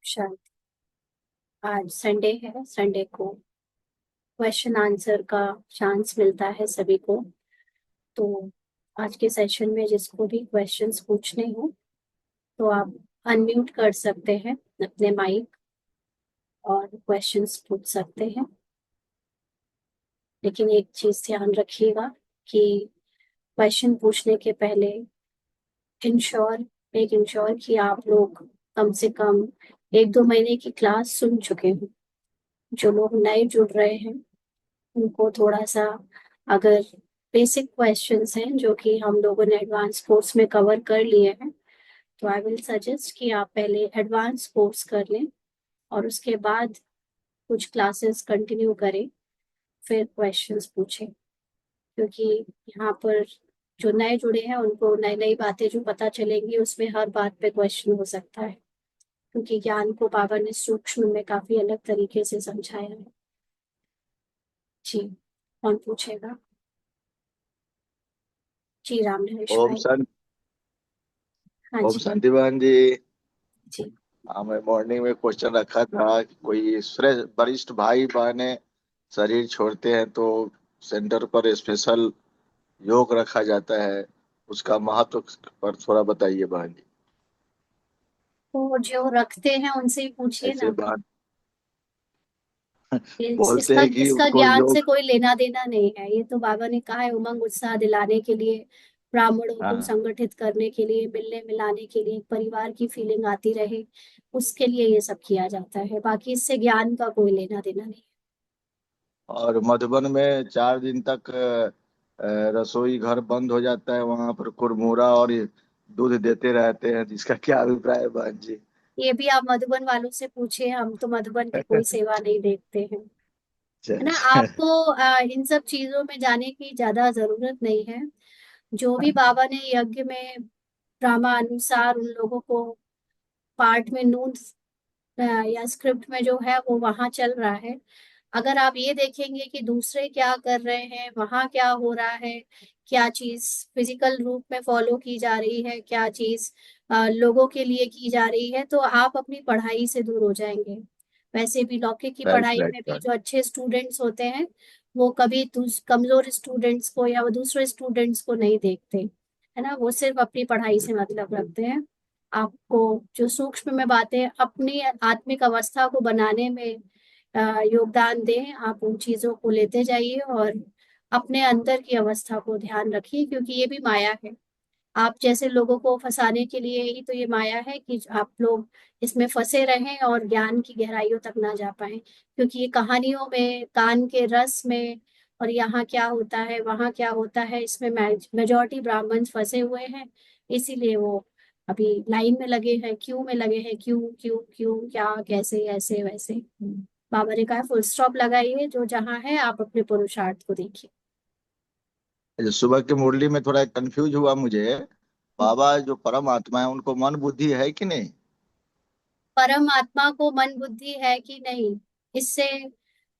शायद आज संडे है। संडे को क्वेश्चन आंसर का चांस मिलता है सभी को। तो आज के सेशन में जिसको भी क्वेश्चंस पूछने हो तो आप अनम्यूट कर सकते हैं अपने माइक और क्वेश्चंस पूछ सकते हैं। लेकिन एक चीज ध्यान रखिएगा कि क्वेश्चन पूछने के पहले इंश्योर मेक श्योर कि आप लोग कम से कम 1-2 महीने की क्लास सुन चुके हो। जो लोग नए जुड़ रहे हैं उनको थोड़ा सा, अगर बेसिक क्वेश्चंस हैं जो कि हम लोगों ने एडवांस कोर्स में कवर कर लिए हैं, तो आई विल सजेस्ट कि आप पहले एडवांस कोर्स कर लें और उसके बाद कुछ क्लासेस कंटिन्यू करें, फिर क्वेश्चंस पूछें। क्योंकि यहाँ पर जो नए जुड़े हैं उनको नई नई बातें जो पता चलेंगी उसमें हर बात पे क्वेश्चन हो सकता है, क्योंकि ज्ञान को बाबा ने सूक्ष्म में काफी अलग तरीके से समझाया है। जी, कौन पूछेगा? जी, राम नरेश ओम भाई। शांति। हाँ ओम जी। शांति बहन जी। जी। हाँ, मैं मॉर्निंग में क्वेश्चन रखा था कि कोई वरिष्ठ भाई बहने शरीर छोड़ते हैं तो सेंटर पर स्पेशल योग रखा जाता है, उसका महत्व पर थोड़ा बताइए बहन जी। तो जो रखते हैं उनसे ही पूछिए ऐसे ना। बहन बोलते इसका हैं कि इसका उनको ज्ञान से योग। कोई लेना देना नहीं है। ये तो बाबा ने कहा है उमंग उत्साह दिलाने के लिए, ब्राह्मणों को हाँ, संगठित करने के लिए, मिलने मिलाने के लिए, परिवार की फीलिंग आती रहे, उसके लिए ये सब किया जाता है। बाकी इससे ज्ञान का कोई लेना देना नहीं। और मधुबन में 4 दिन तक रसोई घर बंद हो जाता है, वहां पर कुरमुरा और ये दूध देते रहते हैं, जिसका क्या अभिप्राय है बहन जी? ये भी आप मधुबन वालों से पूछिए, हम तो मधुबन की कोई सेवा नहीं देखते हैं। अच्छा है ना? अच्छा। आपको इन सब चीजों में जाने की ज्यादा जरूरत नहीं है। जो भी हाँ, बाबा ने यज्ञ में ड्रामा अनुसार उन लोगों को पार्ट में नून या स्क्रिप्ट में जो है वो वहां चल रहा है। अगर आप ये देखेंगे कि दूसरे क्या कर रहे हैं, वहां क्या हो रहा है, क्या चीज फिजिकल रूप में फॉलो की जा रही है, क्या चीज लोगों के लिए की जा रही है, तो आप अपनी पढ़ाई से दूर हो जाएंगे। वैसे भी लौकिक की राइट पढ़ाई राइट में भी राइट। जो अच्छे स्टूडेंट्स होते हैं वो कभी कमजोर स्टूडेंट्स को या वो दूसरे स्टूडेंट्स को नहीं देखते। है ना? वो सिर्फ अपनी पढ़ाई से मतलब रखते हैं। आपको जो सूक्ष्म में बातें अपनी आत्मिक अवस्था को बनाने में योगदान दें, आप उन चीजों को लेते जाइए और अपने अंदर की अवस्था को ध्यान रखिए, क्योंकि ये भी माया है। आप जैसे लोगों को फंसाने के लिए ही तो ये माया है कि आप लोग इसमें फंसे रहें और ज्ञान की गहराइयों तक ना जा पाए। क्योंकि ये कहानियों में, कान के रस में, और यहाँ क्या होता है वहाँ क्या होता है, इसमें मेजॉरिटी ब्राह्मण फंसे हुए हैं। इसीलिए वो अभी लाइन में लगे हैं, क्यू में लगे हैं, क्यों क्यों क्यों, क्या, कैसे, ऐसे वैसे। बाबा ने कहा फुल स्टॉप लगाइए, जो जहाँ है आप अपने पुरुषार्थ को देखिए। अच्छा, सुबह की मुरली में थोड़ा कंफ्यूज हुआ मुझे। बाबा जो परम आत्मा है उनको मन बुद्धि है कि नहीं? परम आत्मा को मन बुद्धि है कि नहीं, इससे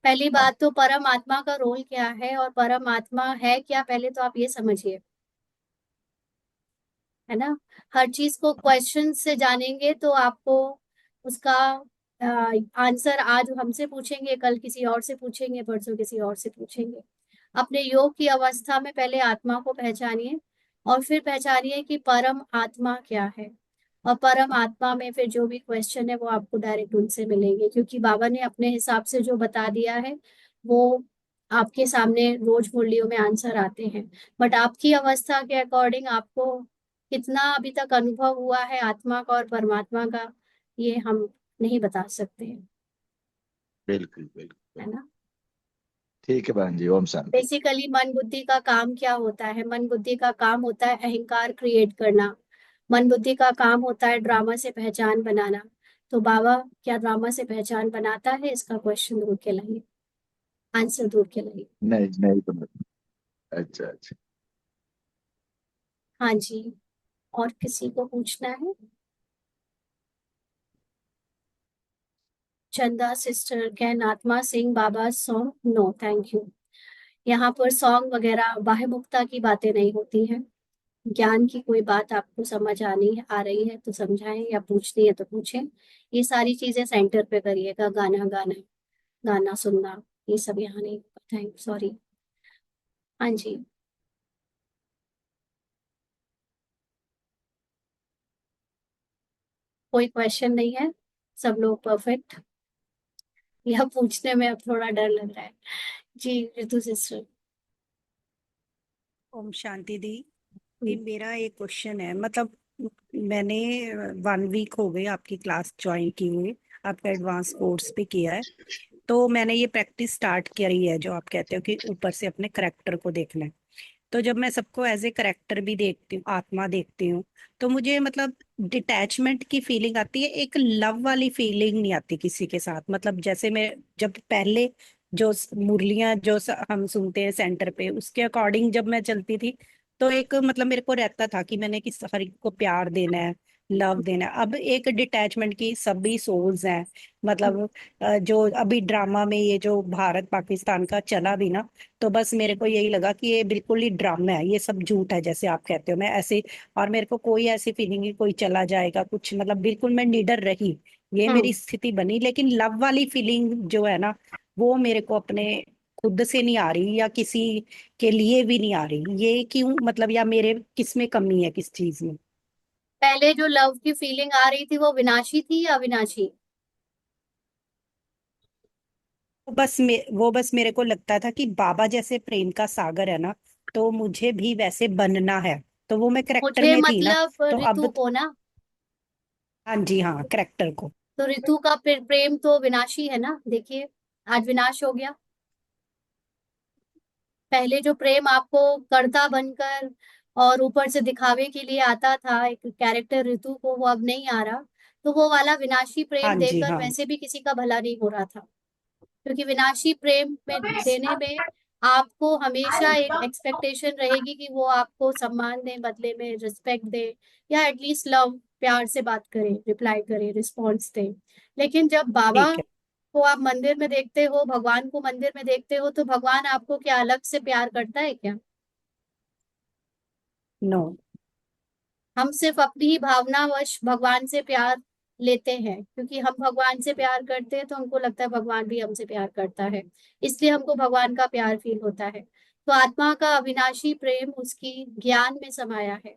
पहली हाँ, बात तो परम आत्मा का रोल क्या है और परम आत्मा है क्या, पहले तो आप ये समझिए। है ना? हर चीज को क्वेश्चन से जानेंगे तो आपको उसका आंसर आज हमसे पूछेंगे, कल किसी और से पूछेंगे, परसों किसी और से पूछेंगे। अपने योग की अवस्था में पहले आत्मा को पहचानिए और फिर पहचानिए कि परम आत्मा क्या है। और परम आत्मा में फिर जो भी क्वेश्चन है वो आपको डायरेक्ट उनसे मिलेंगे, क्योंकि बाबा ने अपने हिसाब से जो बता दिया है वो आपके सामने रोज मुरलियों में आंसर आते हैं। बट आपकी अवस्था के अकॉर्डिंग आपको कितना अभी तक अनुभव हुआ है आत्मा का और परमात्मा का, ये हम नहीं बता सकते हैं। बिल्कुल बिल्कुल। है ना? ठीक है बहन जी, ओम शांति। बेसिकली मन बुद्धि का काम क्या होता है? मन बुद्धि का काम होता है अहंकार क्रिएट करना। मन बुद्धि का काम होता है ड्रामा से पहचान बनाना। तो बाबा क्या ड्रामा से पहचान बनाता है? इसका क्वेश्चन ढूंढ के लाइए, आंसर ढूंढ के लाइए। नहीं नहीं तो नहीं। अच्छा अच्छा। हाँ जी। और किसी को पूछना है? चंदा sister can Atma Singh Baba song? No thank you. यहाँ पर सॉन्ग वगैरह बाह्य मुक्ता की बातें नहीं होती हैं। ज्ञान की कोई बात आपको समझ आनी आ रही है तो समझाएं, या पूछनी है तो पूछें। ये सारी चीजें सेंटर पे करिएगा, गाना गाना, गाना सुनना, ये सब यहाँ नहीं होगा। Thank sorry. हाँ जी। कोई क्वेश्चन नहीं है? सब लोग परफेक्ट? यह पूछने में अब थोड़ा डर लग रहा है। जी ऋतु सिस्टर। ओम शांति दी। ये मेरा एक क्वेश्चन है, मतलब मैंने 1 वीक हो गई आपकी क्लास ज्वाइन की हुई, आपका एडवांस कोर्स भी किया है। तो मैंने ये प्रैक्टिस स्टार्ट करी है जो आप कहते हो कि ऊपर से अपने करेक्टर को देखना है। तो जब मैं सबको एज ए करेक्टर भी देखती हूँ, आत्मा देखती हूँ, तो मुझे मतलब डिटैचमेंट की फीलिंग आती है, एक लव वाली फीलिंग नहीं आती किसी के साथ। मतलब जैसे मैं जब पहले जो मुरलियां जो हम सुनते हैं सेंटर पे, उसके अकॉर्डिंग जब मैं चलती थी, तो एक मतलब मेरे को रहता था कि मैंने किस हर एक को प्यार देना है, लव देना है। अब एक डिटैचमेंट की सभी सोल्स हैं, मतलब जो अभी ड्रामा में ये जो भारत पाकिस्तान का चला भी ना, तो बस मेरे को यही लगा कि ये बिल्कुल ही ड्रामा है, ये सब झूठ है जैसे आप कहते हो, मैं ऐसे। और मेरे को कोई ऐसी फीलिंग नहीं कोई चला जाएगा कुछ, मतलब बिल्कुल मैं निडर रही, ये मेरी हम्म। स्थिति बनी। लेकिन लव वाली फीलिंग जो है ना, वो मेरे को अपने खुद से नहीं आ रही, या किसी के लिए भी नहीं आ रही। ये क्यों, मतलब या मेरे किस में कमी है, किस चीज में? पहले जो लव की फीलिंग आ रही थी वो विनाशी थी या अविनाशी? वो बस मेरे को लगता था कि बाबा जैसे प्रेम का सागर है ना, तो मुझे भी वैसे बनना है। तो वो मैं करेक्टर मुझे में थी ना। मतलब तो ऋतु अब को ना। हाँ जी, हाँ, करेक्टर को। तो ऋतु का प्रेम तो विनाशी है ना, देखिए आज विनाश हो गया। पहले जो प्रेम आपको कर्ता बनकर और ऊपर से दिखावे के लिए आता था एक कैरेक्टर ऋतु को, वो अब नहीं आ रहा। तो वो वाला विनाशी हाँ प्रेम जी, देकर हाँ। वैसे भी किसी का भला नहीं हो रहा था। क्योंकि विनाशी प्रेम में देने में आपको हमेशा एक एक्सपेक्टेशन रहेगी कि वो आपको सम्मान दे, बदले में रिस्पेक्ट दे, या एटलीस्ट लव, प्यार से बात करे, रिप्लाई करे, रिस्पॉन्स दे। लेकिन जब बाबा ठीक है। को आप मंदिर में देखते हो, भगवान को मंदिर में देखते हो, तो भगवान आपको क्या अलग से प्यार करता है क्या? नो। हम सिर्फ अपनी ही भावनावश भगवान से प्यार लेते हैं, क्योंकि हम भगवान से प्यार करते हैं तो हमको लगता है भगवान भी हमसे प्यार करता है, इसलिए हमको भगवान का प्यार फील होता है। तो आत्मा का अविनाशी प्रेम उसकी ज्ञान में समाया है।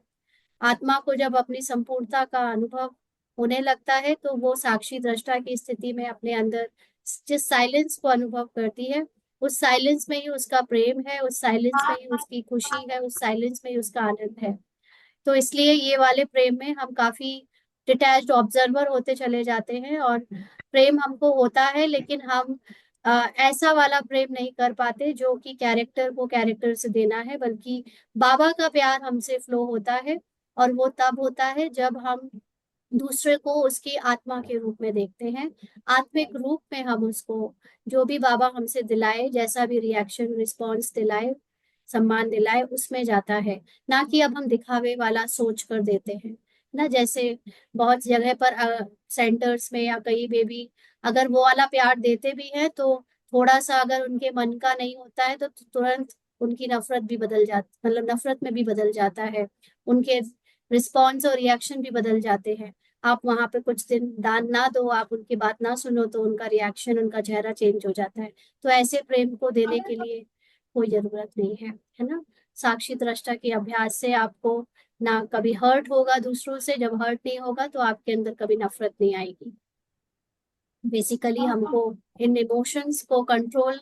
आत्मा को जब अपनी संपूर्णता का अनुभव होने लगता है तो वो साक्षी दृष्टा की स्थिति में अपने अंदर जिस साइलेंस को अनुभव करती है, उस साइलेंस में ही उसका प्रेम है, उस साइलेंस में ही उसकी खुशी है, उस साइलेंस में ही उसका आनंद है। तो इसलिए ये वाले प्रेम में हम काफी डिटैच्ड ऑब्जर्वर होते चले जाते हैं, और प्रेम हमको होता है लेकिन हम ऐसा वाला प्रेम नहीं कर पाते जो कि कैरेक्टर को कैरेक्टर से देना है, बल्कि बाबा का प्यार हमसे फ्लो होता है। और वो तब होता है जब हम दूसरे को उसकी आत्मा के रूप में देखते हैं। आत्मिक रूप में हम उसको जो भी बाबा हमसे दिलाए, जैसा भी रिएक्शन रिस्पॉन्स दिलाए, सम्मान दिलाए, उसमें जाता है। ना कि अब हम दिखावे वाला सोच कर देते हैं ना, जैसे बहुत जगह पर सेंटर्स में या कहीं पे भी अगर वो वाला प्यार देते भी हैं तो थोड़ा सा अगर उनके मन का नहीं होता है तो तुरंत उनकी नफरत भी बदल जाती, मतलब नफरत में भी बदल जाता है। उनके रिस्पॉन्स और रिएक्शन भी बदल जाते हैं। आप वहां पे कुछ दिन दान ना दो, आप उनकी बात ना सुनो, तो उनका रिएक्शन, उनका चेहरा चेंज हो जाता है। तो ऐसे प्रेम को देने के लिए कोई जरूरत नहीं है ना। साक्षी दृष्टा के अभ्यास से आपको ना कभी हर्ट होगा दूसरों से, जब हर्ट नहीं होगा तो आपके अंदर कभी नफरत नहीं आएगी। बेसिकली हमको इन इमोशंस को कंट्रोल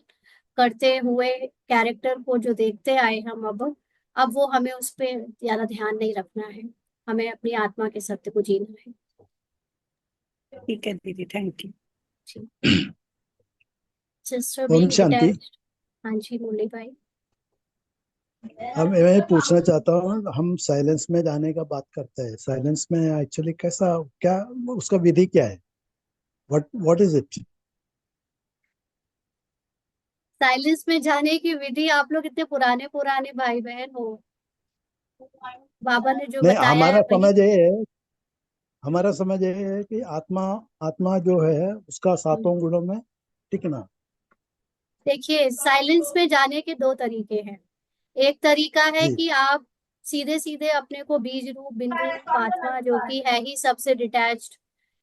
करते हुए कैरेक्टर को जो देखते आए हम, अब वो हमें उस पर ज्यादा ध्यान नहीं रखना है। हमें अपनी आत्मा के सत्य को जीना है। ठीक है दीदी, थैंक यू। जी। सिस्टर ओम बीइंग शांति। डिटैच्ड। हाँ जी मुरली भाई। हम मैं पूछना चाहता हूँ, हम साइलेंस में जाने का बात करते हैं, साइलेंस में एक्चुअली कैसा, क्या उसका विधि क्या है? What what is it? Silence में जाने की विधि, आप लोग इतने पुराने पुराने भाई बहन हो, बाबा ने जो नहीं, बताया है वही। हमारा समझ ये है कि आत्मा आत्मा जो है उसका सातों गुणों में टिकना। देखिए साइलेंस में जाने के दो तरीके हैं। एक तरीका है जी। कि आप सीधे सीधे अपने को बीज रूप बिंदु रूप आत्मा जो कि है ही सबसे डिटैच्ड,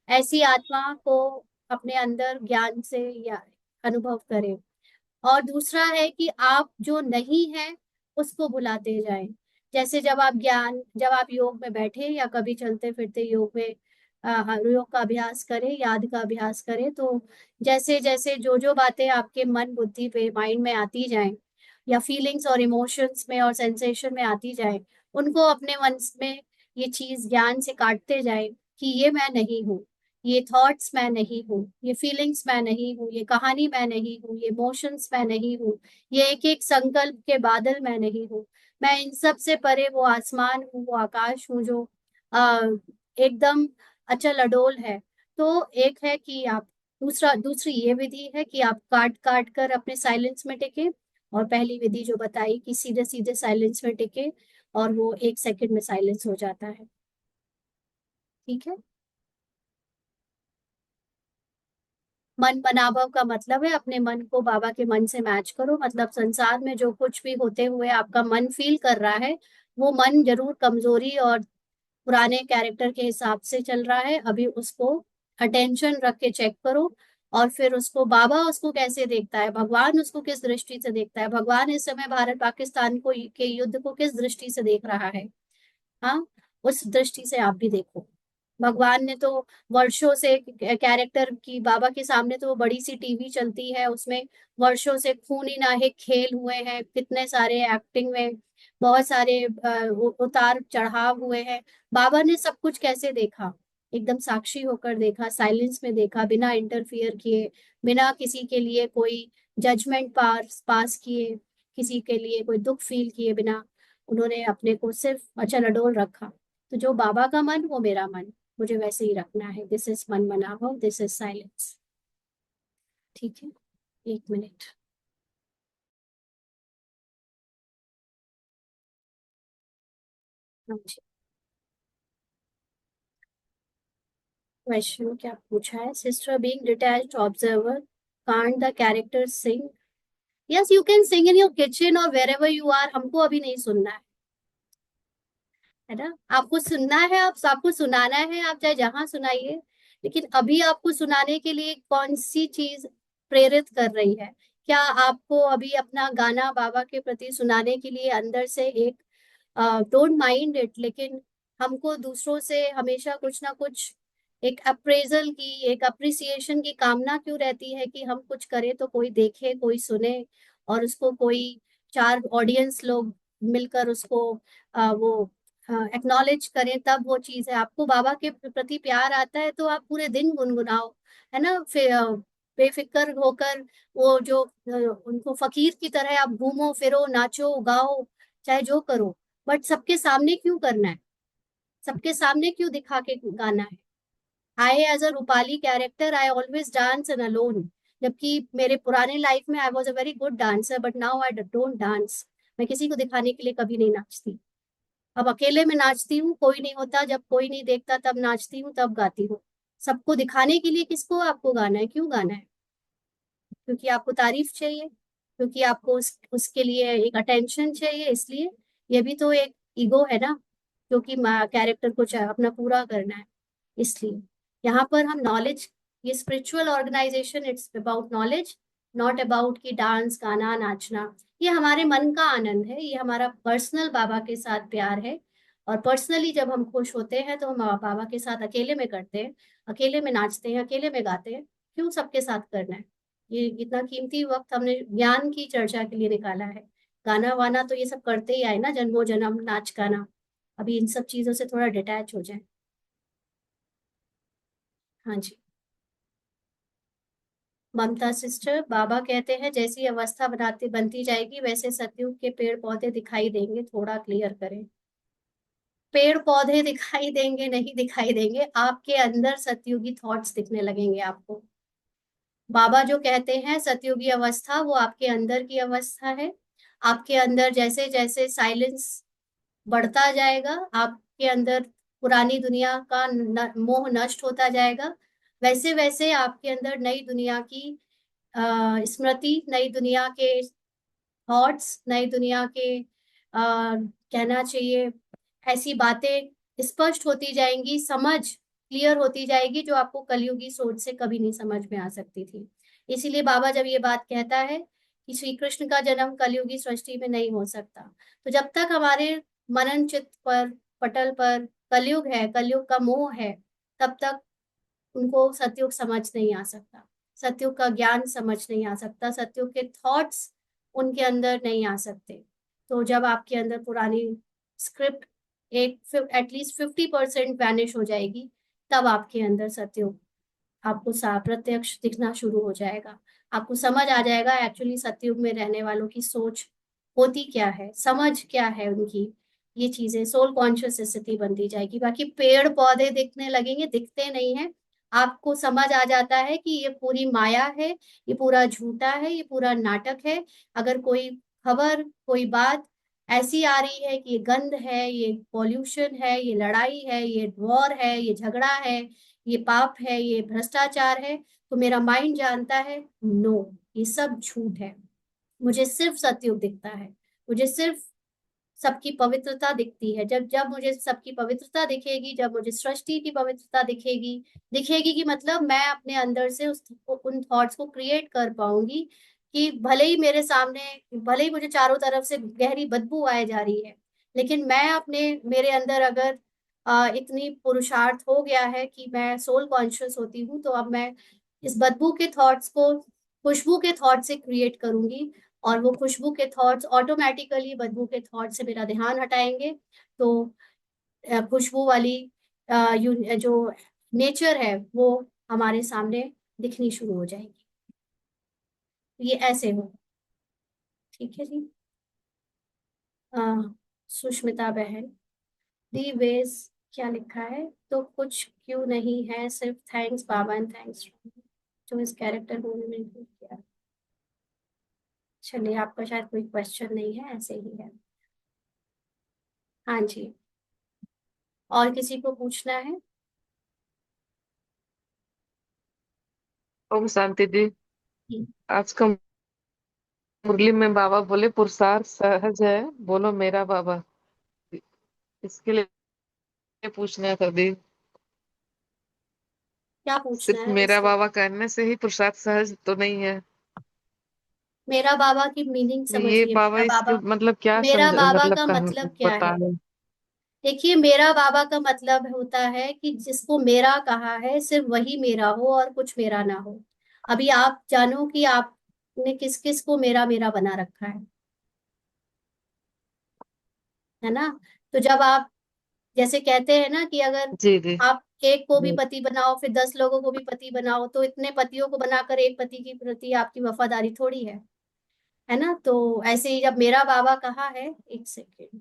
ऐसी आत्मा को अपने अंदर ज्ञान से या अनुभव करें। और दूसरा है कि आप जो नहीं है उसको बुलाते जाएं। जैसे जब आप योग में बैठे या कभी चलते फिरते योग में योग का अभ्यास करें, याद का अभ्यास करें, तो जैसे जैसे जो जो बातें आपके मन बुद्धि पे माइंड में आती जाएं या फीलिंग्स और इमोशंस में और सेंसेशन में आती जाए, उनको अपने मन में ये चीज ज्ञान से काटते जाए कि ये मैं नहीं हूँ, ये थॉट्स मैं नहीं हूँ, ये फीलिंग्स मैं नहीं हूँ, ये कहानी मैं नहीं हूँ, ये इमोशंस मैं नहीं हूँ, ये एक एक संकल्प के बादल मैं नहीं हूँ। मैं इन सब से परे वो आसमान हूँ, वो आकाश हूँ जो आ, एकदम अचल अडोल है। तो एक है कि आप दूसरी ये विधि है कि आप काट काट कर अपने साइलेंस में टिके, और पहली विधि जो बताई कि सीधे सीधे साइलेंस में टिके और वो 1 सेकंड में साइलेंस हो जाता है। ठीक है। मन मनाभव का मतलब है अपने मन को बाबा के मन से मैच करो। मतलब संसार में जो कुछ भी होते हुए आपका मन फील कर रहा है, वो मन जरूर कमजोरी और पुराने कैरेक्टर के हिसाब से चल रहा है। अभी उसको अटेंशन रख के चेक करो, और फिर उसको बाबा उसको कैसे देखता है, भगवान उसको किस दृष्टि से देखता है, भगवान इस समय भारत पाकिस्तान को के युद्ध को किस दृष्टि से देख रहा है। हाँ, उस दृष्टि से आप भी देखो। भगवान ने तो वर्षों से कैरेक्टर की बाबा के सामने तो वो बड़ी सी टीवी चलती है, उसमें वर्षों से खूनी नाहिक खेल हुए हैं, कितने सारे एक्टिंग में बहुत सारे उतार चढ़ाव हुए हैं। बाबा ने सब कुछ कैसे देखा, एकदम साक्षी होकर देखा, साइलेंस में देखा, बिना इंटरफियर किए, बिना किसी के लिए कोई जजमेंट पास किए, किसी के लिए कोई दुख फील किए बिना उन्होंने अपने को सिर्फ अचल अडोल रखा। तो जो बाबा का मन वो मेरा मन, मुझे वैसे ही रखना है। दिस इज मन मना हो, दिस इज साइलेंस। ठीक है, 1 मिनट। हाँ जी, क्वेश्चन क्या पूछा है? Sister being detached observer, can't the character sing? Yes, you can sing in your kitchen और वेर एवर यू आर। हमको अभी नहीं सुनना है ना? आपको सुनना है, आपको सुनाना है, आप चाहे जहां सुनाइए। लेकिन अभी आपको सुनाने के लिए कौन सी चीज प्रेरित कर रही है? क्या आपको अभी अपना गाना बाबा के प्रति सुनाने के लिए अंदर से एक, डोंट माइंड इट, लेकिन हमको दूसरों से हमेशा कुछ ना कुछ एक अप्रेजल की, एक अप्रिसिएशन की कामना क्यों रहती है कि हम कुछ करें तो कोई देखे, कोई सुने, और उसको कोई 4 ऑडियंस लोग मिलकर उसको वो एक्नॉलेज करें, तब वो चीज है। आपको बाबा के प्रति प्यार आता है तो आप पूरे दिन गुनगुनाओ, है ना? फिर बेफिक्र होकर वो जो उनको फकीर की तरह आप घूमो फिरो, नाचो गाओ, चाहे जो करो। बट सबके सामने क्यों करना है? सबके सामने क्यों दिखा के गाना है? I as a Rupali character I always dance in alone, जबकि मेरे पुराने लाइफ में I was a very good dancer, but now I don't dance. मैं किसी को दिखाने के लिए कभी नहीं नाचती। अब अकेले में नाचती हूँ, कोई नहीं होता, जब कोई नहीं देखता तब नाचती हूँ, तब गाती हूँ। सबको दिखाने के लिए किसको आपको गाना है? क्यों गाना है? क्योंकि आपको तारीफ चाहिए, क्योंकि आपको उसके लिए एक अटेंशन चाहिए, इसलिए। ये भी तो एक ईगो है ना, क्योंकि कैरेक्टर को अपना पूरा करना है, इसलिए। यहाँ पर हम नॉलेज, ये spiritual organisation, it's about knowledge, not about कि डांस गाना नाचना। ये हमारे मन का आनंद है, ये हमारा पर्सनल बाबा के साथ प्यार है। और पर्सनली जब हम खुश होते हैं तो हम बाबा के साथ अकेले में करते हैं, अकेले में नाचते हैं, अकेले में गाते हैं। क्यों सबके साथ करना है? ये इतना कीमती वक्त हमने ज्ञान की चर्चा के लिए निकाला है। गाना वाना तो ये सब करते ही आए ना, जन्मों जन्म नाच गाना। अभी इन सब चीजों से थोड़ा डिटैच हो जाए। हाँ जी। ममता सिस्टर, बाबा कहते हैं जैसी अवस्था बनाती बनती जाएगी वैसे सतयुग के पेड़ पौधे दिखाई देंगे, थोड़ा क्लियर करें। पेड़ पौधे दिखाई देंगे नहीं दिखाई देंगे, आपके अंदर सतयुगी थॉट्स दिखने लगेंगे आपको। बाबा जो कहते हैं सतयुगी अवस्था, वो आपके अंदर की अवस्था है। आपके अंदर जैसे जैसे साइलेंस बढ़ता जाएगा, आपके अंदर पुरानी दुनिया का मोह नष्ट होता जाएगा, वैसे वैसे आपके अंदर नई दुनिया की स्मृति, नई दुनिया के थॉट्स, नई दुनिया के कहना चाहिए, ऐसी बातें स्पष्ट होती जाएंगी, समझ क्लियर होती जाएगी जो आपको कलयुगी सोच से कभी नहीं समझ में आ सकती थी। इसीलिए बाबा जब ये बात कहता है कि श्री कृष्ण का जन्म कलयुगी सृष्टि में नहीं हो सकता, तो जब तक हमारे मनन चित्त पर, पटल पर कलयुग है, कलयुग का मोह है, तब तक उनको सतयुग समझ नहीं आ सकता, सतयुग का ज्ञान समझ नहीं आ सकता, सतयुग के थॉट्स उनके अंदर नहीं आ सकते। तो जब आपके अंदर पुरानी स्क्रिप्ट एक एटलीस्ट 50% वैनिश हो जाएगी, तब आपके अंदर सतयुग आपको प्रत्यक्ष दिखना शुरू हो जाएगा। आपको समझ आ जाएगा एक्चुअली सतयुग में रहने वालों की सोच होती क्या है, समझ क्या है उनकी, ये चीजें सोल कॉन्शियस स्थिति बनती जाएगी। बाकी पेड़ पौधे दिखने लगेंगे, दिखते नहीं है, आपको समझ आ जाता है कि ये पूरी माया है, ये पूरा झूठा है, ये पूरा नाटक है। अगर कोई खबर, कोई बात ऐसी आ रही है कि ये गंध है, ये पॉल्यूशन है, ये लड़ाई है, ये वॉर है, ये झगड़ा है, ये पाप है, ये भ्रष्टाचार है, तो मेरा माइंड जानता है नो, ये सब झूठ है, मुझे सिर्फ सतयुग दिखता है, मुझे सिर्फ सबकी पवित्रता दिखती है। जब जब मुझे सबकी पवित्रता दिखेगी, जब मुझे सृष्टि की पवित्रता दिखेगी, दिखेगी कि मतलब मैं अपने अंदर से उन थॉट्स को क्रिएट कर पाऊंगी कि भले ही मेरे सामने, भले ही मुझे चारों तरफ से गहरी बदबू आए जा रही है, लेकिन मैं अपने, मेरे अंदर अगर इतनी पुरुषार्थ हो गया है कि मैं सोल कॉन्शियस होती हूँ, तो अब मैं इस बदबू के थॉट्स को खुशबू के थॉट से क्रिएट करूंगी, और वो खुशबू के थॉट्स ऑटोमेटिकली बदबू के थॉट से मेरा ध्यान हटाएंगे। तो खुशबू वाली जो नेचर है वो हमारे सामने दिखनी शुरू हो जाएगी। ये ऐसे हो, ठीक है जी। अ, सुष्मिता बहन, दी वेज क्या लिखा है, तो कुछ क्यों नहीं है, सिर्फ थैंक्स बाबा एंड थैंक्स जो इस कैरेक्टर मूवी में include किया। चलिए, आपका शायद कोई क्वेश्चन नहीं है, ऐसे ही है। हाँ जी, और किसी को पूछना है? ओम शांति जी। जी। आज का मुरली में बाबा बोले पुरुषार्थ सहज है, बोलो मेरा बाबा। इसके लिए पूछना था दी। क्या पूछना सिर्फ है मेरा इसमें? बाबा कहने से ही पुरुषार्थ सहज तो नहीं है। मेरा बाबा की मीनिंग ये समझिए। बाबा मेरा इसके बाबा, मतलब क्या मेरा समझ बाबा मतलब का कह मतलब क्या बता है? रहे। देखिए, मेरा बाबा का मतलब होता है कि जिसको मेरा कहा है सिर्फ वही मेरा हो और कुछ मेरा ना हो। अभी आप जानो कि आपने किस किस को मेरा मेरा बना रखा है ना? तो जब आप, जैसे कहते हैं ना कि अगर जी जी आप एक को भी जी। पति बनाओ, फिर 10 लोगों को भी पति बनाओ, तो इतने पतियों को बनाकर एक पति की प्रति आपकी वफादारी थोड़ी है ना? तो ऐसे ही जब मेरा बाबा कहा है, एक सेकेंड,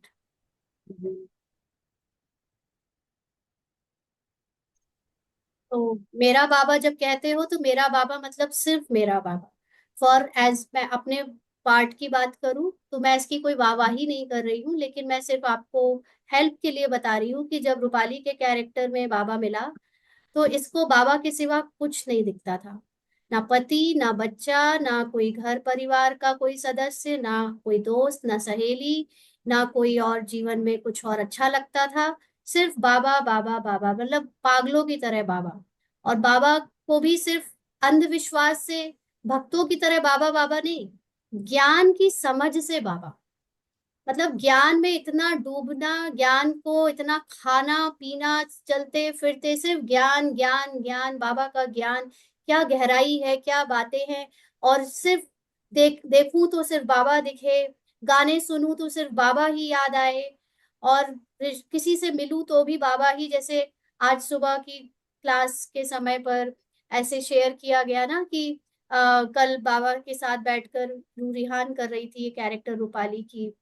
तो मेरा बाबा जब कहते हो तो मेरा बाबा मतलब सिर्फ मेरा बाबा। फॉर एज मैं अपने पार्ट की बात करूं तो मैं इसकी कोई वाहवाही नहीं कर रही हूँ, लेकिन मैं सिर्फ आपको हेल्प के लिए बता रही हूँ कि जब रूपाली के कैरेक्टर में बाबा मिला, तो इसको बाबा के सिवा कुछ नहीं दिखता था, ना पति, ना बच्चा, ना कोई घर परिवार का कोई सदस्य, ना कोई दोस्त, ना सहेली, ना कोई और जीवन में कुछ और अच्छा लगता था। सिर्फ बाबा बाबा बाबा, मतलब पागलों की तरह बाबा। और बाबा को भी सिर्फ अंधविश्वास से, भक्तों की तरह बाबा बाबा नहीं, ज्ञान की समझ से बाबा, मतलब ज्ञान में इतना डूबना, ज्ञान को इतना खाना पीना, चलते फिरते सिर्फ ज्ञान ज्ञान ज्ञान, बाबा का ज्ञान, क्या गहराई है, क्या बातें हैं। और सिर्फ देखूं तो सिर्फ बाबा दिखे, गाने सुनूं तो सिर्फ बाबा ही याद आए, और किसी से मिलूं तो भी बाबा ही। जैसे आज सुबह की क्लास के समय पर ऐसे शेयर किया गया ना कि कल बाबा के साथ बैठकर रूरिहान कर रही थी ये कैरेक्टर रूपाली की,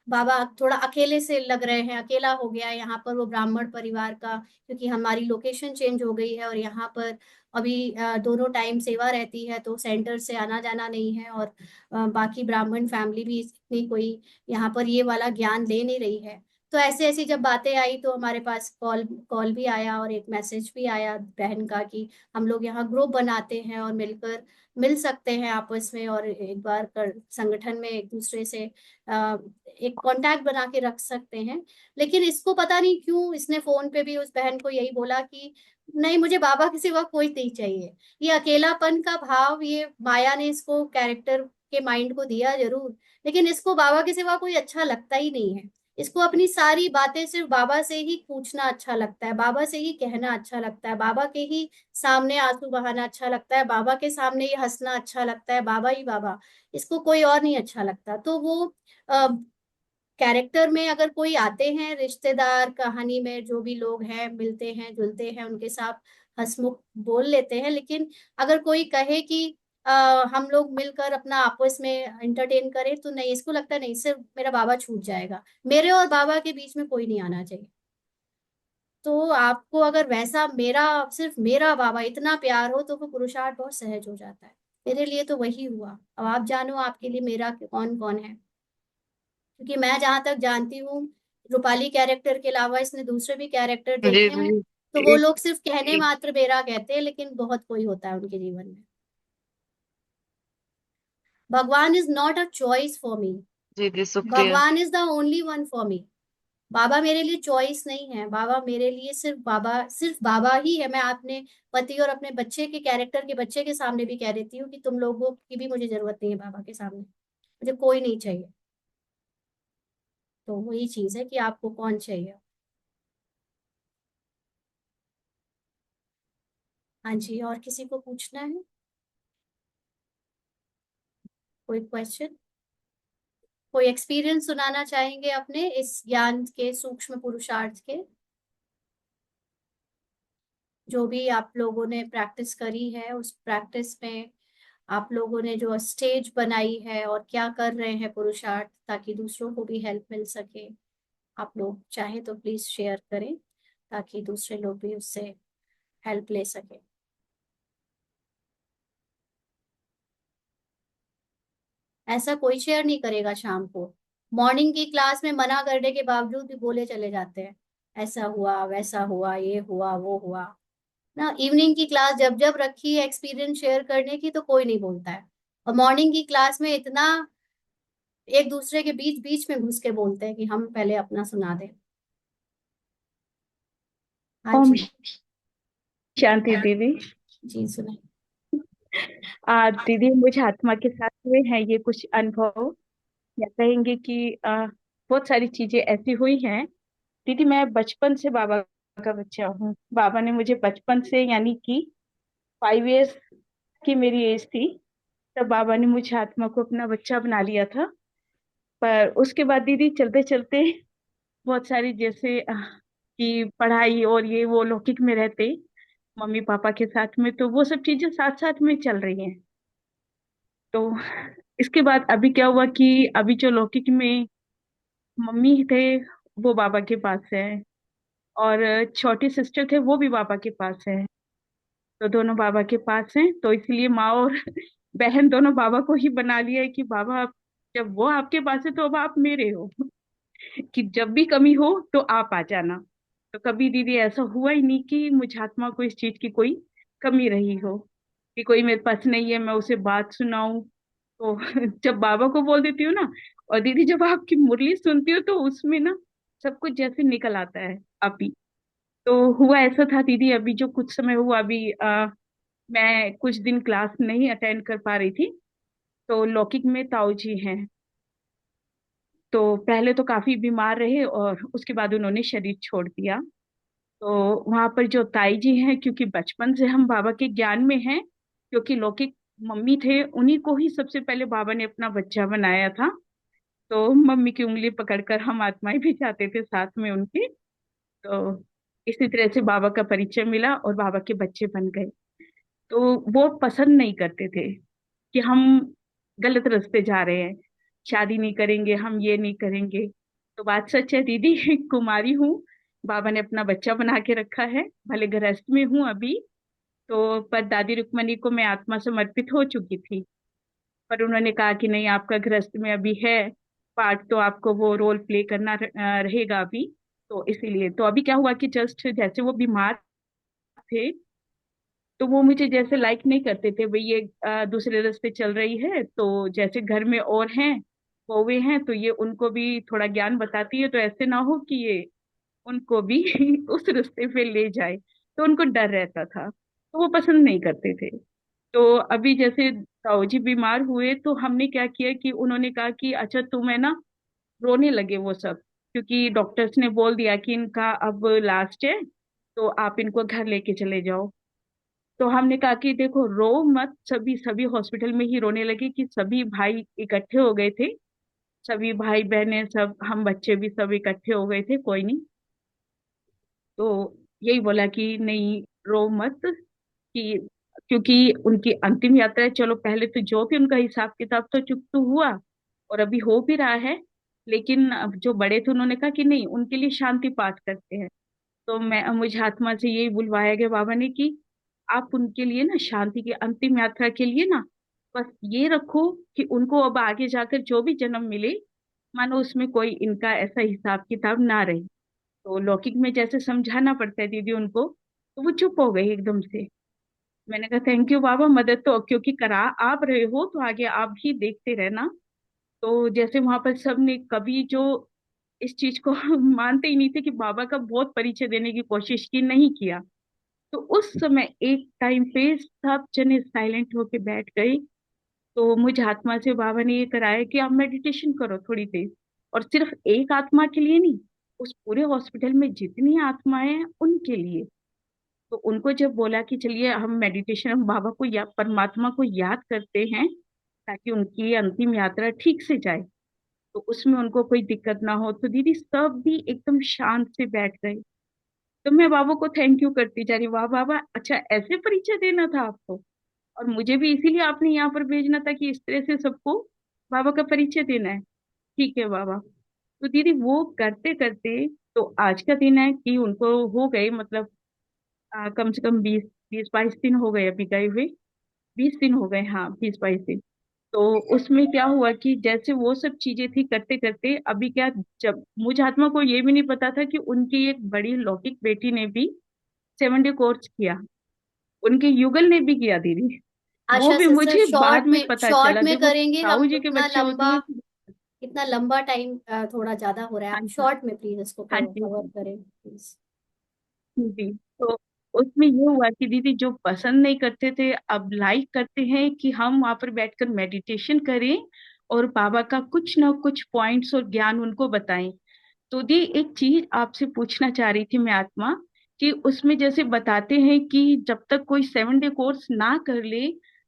बाबा थोड़ा अकेले से लग रहे हैं, अकेला हो गया है यहाँ पर वो ब्राह्मण परिवार का, क्योंकि हमारी लोकेशन चेंज हो गई है और यहाँ पर अभी दोनों टाइम सेवा रहती है, तो सेंटर से आना जाना नहीं है, और बाकी ब्राह्मण फैमिली भी इतनी कोई यहाँ पर ये वाला ज्ञान ले नहीं रही है। तो ऐसे ऐसी जब बातें आई तो हमारे पास कॉल कॉल भी आया और एक मैसेज भी आया बहन का कि हम लोग यहाँ ग्रुप बनाते हैं और मिलकर मिल सकते हैं आपस में, और एक बार कर संगठन में एक दूसरे से एक कांटेक्ट बना के रख सकते हैं। लेकिन इसको पता नहीं क्यों इसने फोन पे भी उस बहन को यही बोला कि नहीं, मुझे बाबा के सिवा कोई नहीं चाहिए। ये अकेलापन का भाव, ये माया ने इसको कैरेक्टर के माइंड को दिया जरूर, लेकिन इसको बाबा के सिवा कोई अच्छा लगता ही नहीं है। इसको अपनी सारी बातें सिर्फ बाबा से ही पूछना अच्छा लगता है, बाबा से ही कहना अच्छा लगता है, बाबा के ही सामने आंसू बहाना अच्छा लगता है, बाबा के सामने ही हंसना अच्छा लगता है, बाबा ही बाबा। इसको कोई और नहीं अच्छा लगता। तो वो कैरेक्टर में अगर कोई आते हैं, रिश्तेदार कहानी में जो भी लोग हैं मिलते हैं जुलते हैं, उनके साथ हंसमुख बोल लेते हैं, लेकिन अगर कोई कहे कि हम लोग मिलकर अपना आपस में एंटरटेन करें, तो नहीं, इसको लगता है नहीं, सिर्फ मेरा बाबा छूट जाएगा, मेरे और बाबा के बीच में कोई नहीं आना चाहिए। तो आपको अगर वैसा मेरा, सिर्फ मेरा बाबा इतना प्यार हो, तो वो पुरुषार्थ बहुत सहज हो जाता है। मेरे लिए तो वही हुआ। अब आप जानो आपके लिए मेरा कौन कौन है, क्योंकि मैं जहां तक जानती हूँ, रूपाली कैरेक्टर के अलावा इसने दूसरे भी कैरेक्टर जी देखे हैं। जी तो वो इस लोग सिर्फ कहने मात्र मेरा कहते हैं, लेकिन बहुत कोई होता है उनके जीवन में। भगवान is not a choice for me, जी जी शुक्रिया। भगवान is the only one for me. बाबा मेरे लिए चॉइस नहीं है, बाबा मेरे लिए सिर्फ बाबा ही है। मैं अपने पति और अपने बच्चे के कैरेक्टर के बच्चे के सामने भी कह देती हूँ कि तुम लोगों की भी मुझे जरूरत नहीं है बाबा के सामने, मुझे कोई नहीं चाहिए। तो वही चीज है कि आपको कौन चाहिए। हाँ जी, और किसी को पूछना है कोई क्वेश्चन? कोई एक्सपीरियंस सुनाना चाहेंगे अपने इस ज्ञान के, सूक्ष्म पुरुषार्थ के, जो भी आप लोगों ने प्रैक्टिस करी है, उस प्रैक्टिस में आप लोगों ने जो स्टेज बनाई है और क्या कर रहे हैं पुरुषार्थ, ताकि दूसरों को भी हेल्प मिल सके। आप लोग चाहे तो प्लीज शेयर करें, ताकि दूसरे लोग भी उससे हेल्प ले सके। ऐसा कोई शेयर नहीं करेगा शाम को, मॉर्निंग की क्लास में मना करने के बावजूद भी बोले चले जाते हैं, ऐसा हुआ वैसा हुआ ये हुआ वो हुआ ना। इवनिंग की क्लास जब जब रखी है एक्सपीरियंस शेयर करने की, तो कोई नहीं बोलता है। और मॉर्निंग की क्लास में इतना एक दूसरे के बीच बीच में घुस के बोलते हैं कि हम पहले अपना सुना दें। हाँ ओम जी। शांति दीदी। जी सुनाए। दीदी मुझे आत्मा के साथ हुए हैं ये कुछ अनुभव, या कहेंगे कि बहुत सारी चीजें ऐसी हुई हैं। दीदी मैं बचपन से बाबा का बच्चा हूँ। बाबा ने मुझे बचपन से, यानी कि 5 इयर्स की मेरी एज थी, तब बाबा ने मुझे आत्मा को अपना बच्चा बना लिया था। पर उसके बाद दीदी चलते चलते बहुत सारी, जैसे कि पढ़ाई और ये वो लौकिक में रहते मम्मी पापा के साथ में, तो वो सब चीजें साथ साथ में चल रही हैं। तो इसके बाद अभी क्या हुआ कि अभी जो लौकिक में मम्मी थे वो बाबा के पास है, और छोटी सिस्टर थे वो भी बाबा के पास है। तो दोनों बाबा के पास हैं, तो इसलिए माँ और बहन दोनों बाबा को ही बना लिया है कि बाबा जब वो आपके पास है तो अब आप मेरे हो, कि जब भी कमी हो तो आप आ जाना। तो कभी दीदी ऐसा हुआ ही नहीं कि मुझे आत्मा को इस चीज की कोई कमी रही हो, कि कोई मेरे पास नहीं है मैं उसे बात सुनाऊं। तो जब बाबा को बोल देती हूँ ना, और दीदी जब आपकी मुरली सुनती हो तो उसमें ना सब कुछ जैसे निकल आता है आप ही। तो हुआ ऐसा था दीदी, अभी जो कुछ समय हुआ, अभी मैं कुछ दिन क्लास नहीं अटेंड कर पा रही थी। तो लौकिक में ताऊ जी हैं, तो पहले तो काफी बीमार रहे और उसके बाद उन्होंने शरीर छोड़ दिया। तो वहां पर जो ताई जी हैं, क्योंकि बचपन से हम बाबा के ज्ञान में हैं, क्योंकि लौकिक मम्मी थे उन्हीं को ही सबसे पहले बाबा ने अपना बच्चा बनाया था। तो मम्मी की उंगली पकड़कर हम आत्माएं भी जाते थे साथ में उनके। तो इसी तरह से बाबा का परिचय मिला और बाबा के बच्चे बन गए। तो वो पसंद नहीं करते थे कि हम गलत रास्ते जा रहे हैं, शादी नहीं करेंगे, हम ये नहीं करेंगे। तो बात सच है दीदी, कुमारी हूँ, बाबा ने अपना बच्चा बना के रखा है, भले गृहस्थ में हूँ अभी। तो पर दादी रुक्मणी को मैं आत्मा समर्पित हो चुकी थी, पर उन्होंने कहा कि नहीं आपका गृहस्थ में अभी है, पार्ट तो आपको वो रोल प्ले करना रहेगा अभी। तो इसीलिए तो अभी क्या हुआ कि जस्ट जैसे वो बीमार थे, तो वो मुझे जैसे लाइक नहीं करते थे, भाई ये दूसरे रास्ते चल रही है, तो जैसे घर में और हैं कौवे हैं, तो ये उनको भी थोड़ा ज्ञान बताती है, तो ऐसे ना हो कि ये उनको भी उस रास्ते पे ले जाए। तो उनको डर रहता था, तो वो पसंद नहीं करते थे। तो अभी जैसे ताऊ जी बीमार हुए, तो हमने क्या किया कि उन्होंने कहा कि अच्छा तुम है ना, रोने लगे वो सब, क्योंकि डॉक्टर्स ने बोल दिया कि इनका अब लास्ट है, तो आप इनको घर लेके चले जाओ। तो हमने कहा कि देखो रो मत, सभी सभी हॉस्पिटल में ही रोने लगे कि सभी भाई इकट्ठे हो गए थे, सभी भाई बहनें सब, हम बच्चे भी सब इकट्ठे हो गए थे, कोई नहीं। तो यही बोला कि नहीं रो मत, कि क्योंकि उनकी अंतिम यात्रा है, चलो पहले तो जो भी उनका हिसाब किताब तो चुप तो हुआ, और अभी हो भी रहा है, लेकिन अब जो बड़े थे उन्होंने कहा कि नहीं उनके लिए शांति पाठ करते हैं। तो मैं, मुझे आत्मा से यही बुलवाया गया बाबा ने कि आप उनके लिए ना शांति की अंतिम यात्रा के लिए ना बस ये रखो कि उनको अब आगे जाकर जो भी जन्म मिले, मानो उसमें कोई इनका ऐसा हिसाब किताब ना रहे। तो लौकिक में जैसे समझाना पड़ता है दीदी उनको, तो वो चुप हो गई एकदम से। मैंने कहा थैंक यू बाबा, मदद तो क्योंकि करा आप रहे हो, तो आगे आप भी देखते रहना। तो जैसे वहां पर सबने कभी जो इस चीज को मानते ही नहीं थे कि बाबा का बहुत परिचय देने की कोशिश की, नहीं किया। तो उस समय एक टाइम पे सब जने साइलेंट होके बैठ गए। तो मुझे आत्मा से बाबा ने ये कराया कि आप मेडिटेशन करो थोड़ी देर, और सिर्फ एक आत्मा के लिए नहीं, उस पूरे हॉस्पिटल में जितनी आत्माएं हैं उनके लिए। तो उनको जब बोला कि चलिए हम मेडिटेशन, हम बाबा को या परमात्मा को याद करते हैं ताकि उनकी अंतिम यात्रा ठीक से जाए, तो उसमें उनको कोई दिक्कत ना हो, तो दीदी सब भी एकदम शांत से बैठ गए। तो मैं बाबा को थैंक यू करती जा रही, वाह बाबा, अच्छा ऐसे परिचय देना था आपको, और मुझे भी इसीलिए आपने यहाँ पर भेजना था कि इस तरह से सबको बाबा का परिचय देना है। ठीक है बाबा। तो दीदी वो करते करते, तो आज का दिन है कि उनको हो गए मतलब कम से कम 20 22 दिन हो गए अभी गए हुए, 20 दिन हो गए, हाँ 20 22 दिन। तो उसमें क्या हुआ कि जैसे वो सब चीजें थी करते करते, अभी क्या, जब मुझे आत्मा को ये भी नहीं पता था कि उनकी एक बड़ी लौकिक बेटी ने भी 7 डे कोर्स किया, उनके युगल ने भी किया दीदी। वो आशा भी सिस्टर, मुझे बाद में पता शॉर्ट चला, में देखो करेंगे हम, ताऊ जी के इतना बच्चे होते लंबा, हुए। इतना लंबा टाइम थोड़ा ज्यादा हो रहा है, हाँ आप जी। शॉर्ट में प्लीज इसको हाँ कवर जी। कवर करें प्लीज। जी। तो उसमें ये हुआ कि दीदी जो पसंद नहीं करते थे अब लाइक करते हैं कि हम वहां पर बैठकर मेडिटेशन करें और बाबा का कुछ ना कुछ पॉइंट्स और ज्ञान उनको बताएं। तो दी एक चीज आपसे पूछना चाह रही थी मैं आत्मा, कि उसमें जैसे बताते हैं कि जब तक कोई 7 डे कोर्स ना कर ले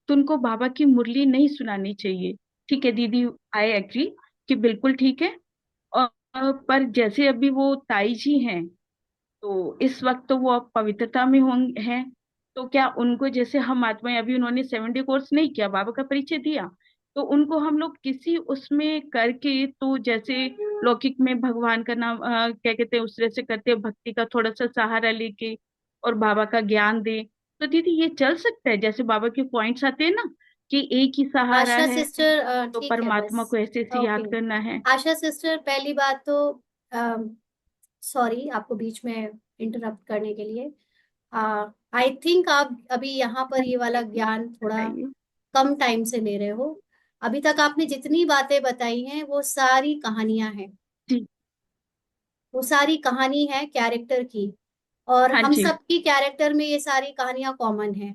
तो उनको बाबा की मुरली नहीं सुनानी चाहिए। ठीक है दीदी, आई एग्री कि बिल्कुल ठीक है। और पर जैसे अभी वो ताई जी हैं, तो इस वक्त तो वो अब पवित्रता में होंगे हैं, तो क्या उनको, जैसे हम आत्माएं, अभी उन्होंने 7 डे कोर्स नहीं किया, बाबा का परिचय दिया, तो उनको हम लोग किसी उसमें करके, तो जैसे लौकिक में भगवान का नाम क्या कहते हैं उस तरह से करते हैं, भक्ति का थोड़ा सा सहारा लेके और बाबा का ज्ञान दे, तो दीदी ये चल सकता है? जैसे बाबा के पॉइंट्स आते हैं ना कि एक ही सहारा आशा है, सिस्टर तो ठीक है बस। परमात्मा को ऐसे ऐसे ओके, याद करना है। आशा सिस्टर पहली बात तो सॉरी आपको बीच में इंटरप्ट करने के लिए। आई थिंक आप अभी यहाँ पर ये वाला ज्ञान थोड़ा बताइए। कम टाइम से ले रहे हो। अभी तक आपने जितनी बातें बताई हैं वो सारी कहानियां हैं, जी। वो सारी कहानी है कैरेक्टर की, और हाँ हम जी। सबकी कैरेक्टर में ये सारी कहानियां कॉमन है।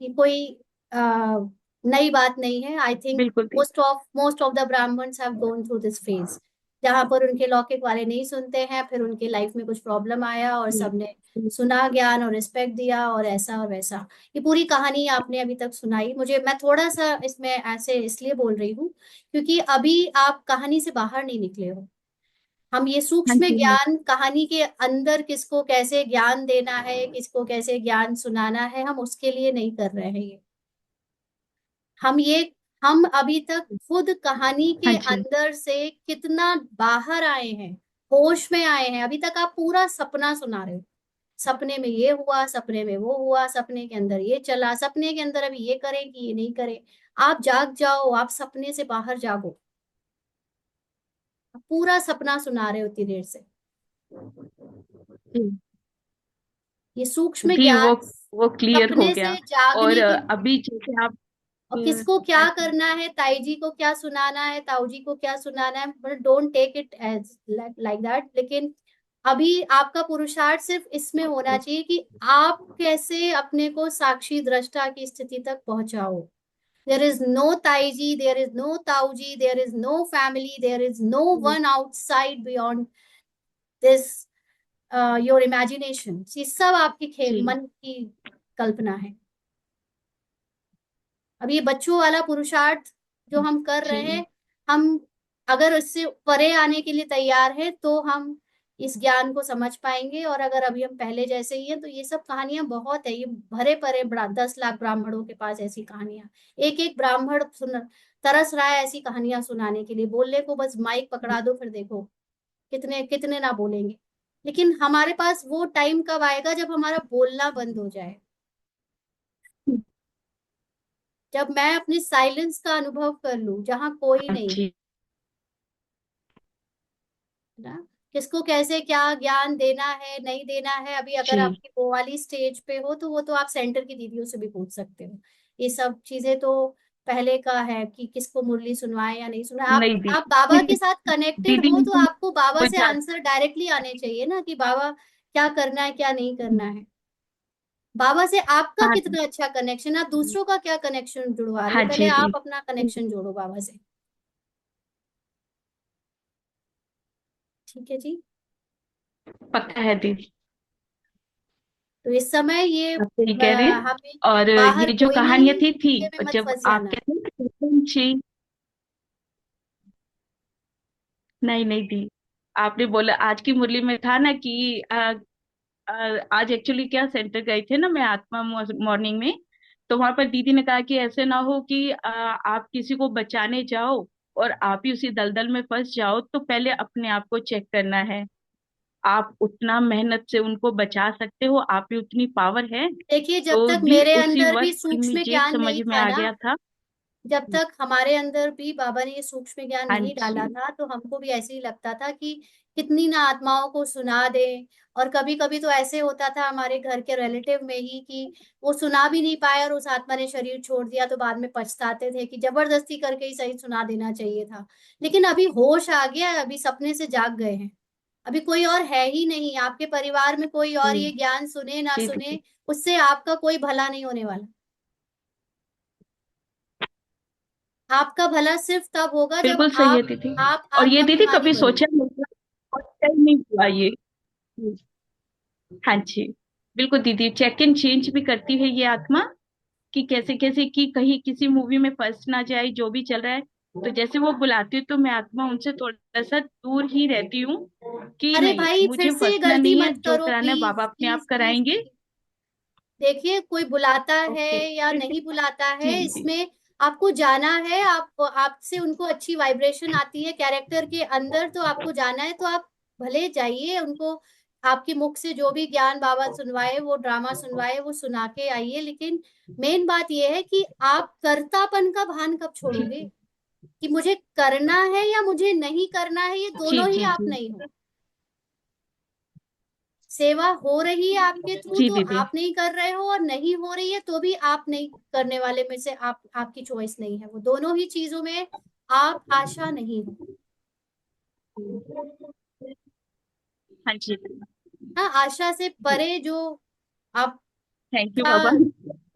ये कोई नई बात नहीं है। आई थिंक बिल्कुल दी। Most of the Brahmins have gone through this phase, जहां पर उनके लौकिक वाले नहीं सुनते हैं, फिर उनके लाइफ में कुछ प्रॉब्लम आया और जी। सबने सुना ज्ञान और रिस्पेक्ट दिया और ऐसा और वैसा। ये पूरी कहानी आपने अभी तक सुनाई मुझे। मैं थोड़ा सा इसमें ऐसे इसलिए बोल रही हूँ क्योंकि अभी आप कहानी से बाहर नहीं निकले हो। हम ये हाँ सूक्ष्म जी। हाँ ज्ञान कहानी के अंदर किसको कैसे ज्ञान देना है, किसको कैसे ज्ञान सुनाना है, हम उसके लिए नहीं कर रहे हैं ये। हम ये हम अभी तक खुद कहानी हाँ के जी। अंदर से कितना बाहर आए हैं, होश में आए हैं। अभी तक आप पूरा सपना सुना रहे हो, सपने में ये हुआ, सपने में वो हुआ, सपने के अंदर ये चला, सपने के अंदर अभी ये करें कि ये नहीं करें। आप जाग जाओ, आप सपने से बाहर जागो। पूरा सपना सुना रहे हो इतनी देर से। जी ये सूक्ष्म जी, ज्ञान वो क्लियर हो सपने गया। से और जागने के लिए। अभी जैसे आप और किसको क्या हाँ जी करना है, ताई जी को क्या सुनाना है, ताऊ जी को क्या सुनाना है, but don't take it as like that. लेकिन अभी आपका पुरुषार्थ सिर्फ इसमें होना चाहिए कि आप कैसे अपने को साक्षी दृष्टा की स्थिति तक पहुंचाओ। देयर इज नो ताई जी, देयर इज नो ताऊ जी, there is no family, there is no one outside beyond this your imagination. ये सब आपकी जी मन की कल्पना है। अब ये बच्चों वाला पुरुषार्थ जो हम कर रहे जी हैं, हम अगर इससे परे आने के लिए तैयार हैं तो हम इस ज्ञान को समझ पाएंगे। और अगर अभी हम पहले जैसे ही हैं तो ये सब कहानियां बहुत है, ये भरे परे 10 लाख ब्राह्मणों के पास ऐसी कहानियां। एक एक ब्राह्मण सुन तरस रहा है ऐसी कहानियां सुनाने के लिए। बोलने को बस माइक पकड़ा दो, फिर देखो कितने कितने ना बोलेंगे। लेकिन हमारे पास वो टाइम कब आएगा जब हमारा बोलना बंद हो जाए, जब मैं अपने साइलेंस का अनुभव कर लूं जहां कोई नहीं जी है ना। किसको कैसे क्या ज्ञान देना है नहीं देना है, अभी अगर जी। आपकी वो वाली स्टेज पे हो तो वो तो आप सेंटर की दीदियों से भी पूछ सकते हो। ये सब चीजें तो पहले का है कि किसको मुरली सुनवाए या नहीं सुनवाए। नहीं आप बाबा दीदी, के साथ कनेक्टेड दीदी हो तो मुझे आपको बाबा से मुझे आंसर डायरेक्टली आने चाहिए ना, कि बाबा क्या करना है क्या नहीं करना है। बाबा से आपका हाँ कितना अच्छा कनेक्शन, आप दूसरों का क्या कनेक्शन जुड़वा रहे हो, हाँ पहले जी जी, आप अपना कनेक्शन जोड़ो बाबा से। ठीक है जी। पक्का है दीदी, तो इस समय ये आप सही कह रहे हैं। हमें और बाहर ये जो कोई कहानियां नहीं, थी ये में मत जब फंस आप जाना। कहते हैं ना जी, नहीं नहीं दी, आपने बोला आज की मुरली में था ना कि आज एक्चुअली क्या सेंटर गए थे ना, मैं आत्मा मॉर्निंग में। तो वहां पर दीदी ने कहा कि ऐसे ना हो कि आप किसी को बचाने जाओ और आप ही उसी दलदल में फंस जाओ, तो पहले अपने आप को चेक करना है। आप उतना मेहनत से उनको बचा सकते हो, आप ही उतनी पावर है। देखिए, जब तो तक दी मेरे उसी अंदर भी वक्त सूक्ष्म इमीडिएट ज्ञान समझ नहीं में था आ ना, गया था। जब तक हमारे अंदर भी बाबा ने ये सूक्ष्म ज्ञान हाँ नहीं डाला जी था तो हमको भी ऐसे ही लगता था कि कितनी ना आत्माओं को सुना दे। और कभी कभी तो ऐसे होता था हमारे घर के रिलेटिव में ही कि वो सुना भी नहीं पाए और उस आत्मा ने शरीर छोड़ दिया, तो बाद में पछताते थे कि जबरदस्ती करके ही सही सुना देना चाहिए था। लेकिन अभी होश आ गया है, अभी सपने से जाग गए हैं। अभी कोई और है ही नहीं आपके परिवार में, कोई और जी ये ज्ञान सुने ना जी सुने, दीदी, उससे आपका कोई भला नहीं होने वाला। आपका भला सिर्फ तब होगा जब बिल्कुल सही है दीदी। आप और ये दीदी आत्माभिमानी कभी बनो। सोचा नहीं था और तय नहीं हुआ ये। हाँ जी, बिल्कुल दीदी, चेक इन चेंज भी करती है ये आत्मा, कि कैसे कैसे कि कहीं किसी मूवी में फंस ना जाए जो भी चल रहा है। तो जैसे वो बुलाती हूँ तो मैं आत्मा उनसे थोड़ा सा दूर ही रहती हूँ, कि अरे नहीं भाई, फिर मुझे से ये फंसना गलती नहीं है, मत जो करो कराना है प्लीज बाबा अपने आप प्लीज प्लीज कराएंगे। प्लीज। देखिए, कोई बुलाता है ओके या नहीं बुलाता है जी दीदी, इसमें आपको जाना है। आप आपसे उनको अच्छी वाइब्रेशन आती है कैरेक्टर के अंदर, तो आपको जाना है तो आप भले जाइए उनको। आपके मुख से जो भी ज्ञान बाबा सुनवाए, वो ड्रामा सुनवाए, वो सुना के आइए। लेकिन मेन बात यह है कि आप कर्तापन का भान कब जी छोड़ोगे, कि मुझे करना है या मुझे नहीं करना है, ये जी दोनों ही जी आप जी नहीं हो। सेवा हो रही है आपके थ्रू जी तो दीदी, आप नहीं कर रहे हो, और नहीं हो रही है तो भी आप नहीं करने वाले में से आप, आपकी चॉइस नहीं है। वो दोनों ही चीजों में आप आशा नहीं हो। हाँ जी, हाँ, आशा से परे जो थैंक यू आपका बाबा।